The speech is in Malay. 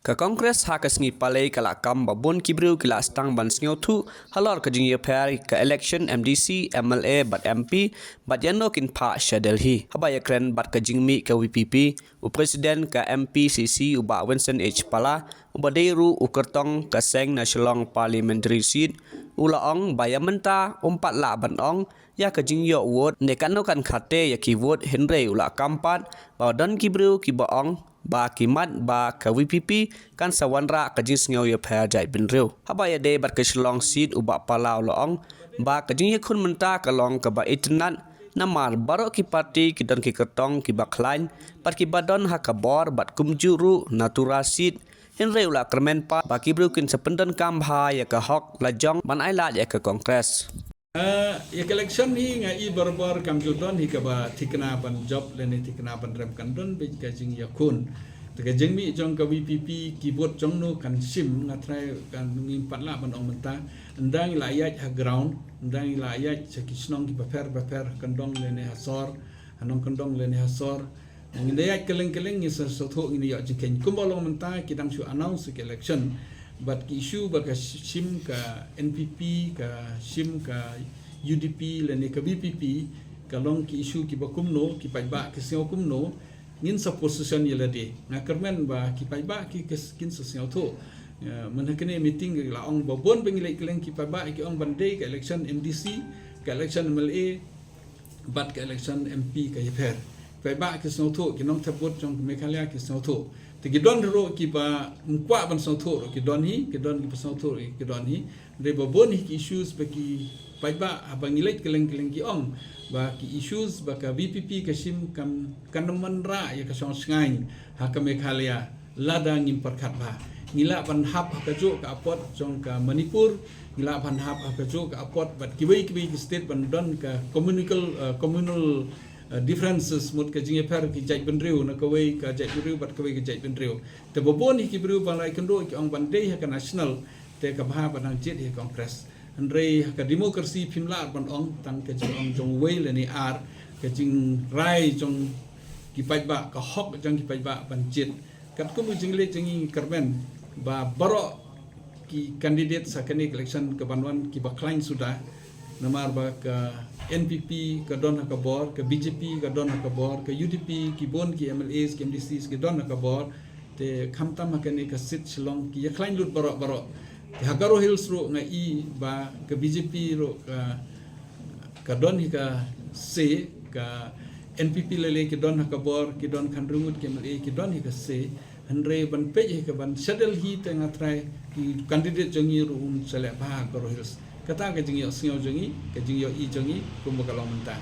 Ka Kongres ha ka sngi palai kala kam babon kibriu kila stang ban sngiu thu halor ka jing ye phar ka election MDC MLA bat MP bat yanno kin pha sha Delhi haba ya kren bat ka jing mi ka VPP u president ka MPCC u ba Winston H Pala u badeiru u kertong ka seng national parliamentary seat u laong bayamenta umpat la ban ong ya ka jing yo wot ne kan no kan khate ya ki wot henre u la kampat ba don kibriu ki ba ong ba kimat ba ka VPP kan sawanra ka jing sngiau ye phaya jai bin reu haba ya de bat ka shlong seat u ba palau loong ba ka jing ye khun menta ka long ka ba itnat namar baro ki parti ki don ki kertong ki ba klain pat ki badon ha ka bor bat kumjuru natura seat henre ula kermen pa ba ki brukin sependon kam bha ya ka hok la jong ban ai la ya ka kongres ya election hi nga i barbar kam judon hi ka ba thikna ban job le ni thikna ban rem kan don be ka jing ya kun te ka jing mi jong ka VPP keyboard jong no kan sim nga trai kan ngi patla ban ong menta ndang la ya ha ground ndang la ya cha kisnong ki ba per kan dong le ni hasor anong kan dong le ni hasor ngi de ya keleng ni so tho ngi ya jing ken kumbolong menta ki dang su announce ki election but ki issue ba ka sim ka NPP ka sim ka UDP le ne ka BPP ka long ki issue ki ba kumno ki pai ba ki seo kumno ngin sa position yela de na kermen ba ki pai ba ki kin sa seo tho man hakene meeting la ong ba bon bengile keleng ki pai ba ki ong bande ka election MDC ka election MLA but ka election MP ka yeper pai ba ki seo tho ki nong thapot jong Meghalaya ki seo tho te ki don ro ki ba mkwa ban seo tho ki don hi ki don ki seo tho ki don hi de ba bon hi ki issues ba ki pai ba abang ilek keleng ki ong ba ki issues ba ka VPP ka sim kam kanaman ra ya ka song sngai ha ka Meghalaya lada ngim perkat ba ngila ban hap ka jo ka apot jong ka Manipur ngila ban hap ka jo ka apot bat ki ki state ban don ka communal differences mut ka jinge per ki jai benriu na kawai ka jai benriu bat kawai ka jai benriu te bobon hi ki benriu balai kendo ki ong bande ha ka national te ka bha banang jet hi kongres andre ka demokrasi phimla ban ong tang ka jing ong jong wei le ni ar ka jing rai jong ki pai ba ka hok jong ki pai ba ban jet kat ko mu jingle jingi karben ba baro ki candidate sa kani election ka banwan ki ba klain sudah namar ba ka NPP ka don ka bor ka BJP ka don ka bor ka UDP ki bon ki MLAs ki MDCs ki don ka bor te khamtam hakani ka sit shillong ki yakhlain lut baro te Hagaro Hills ro nga i ba ka BJP ro ka don hi ka se ka NPP lele ki don ka bor ki don khandrumut ki MLA ki don hi ka se andre ban pe hi ka ban shadel hi te nga try ki candidate jongi ro un sele ba Hagaro Hills kata ka jingi sngiau jongi ka jingi i jongi kumba kalong menta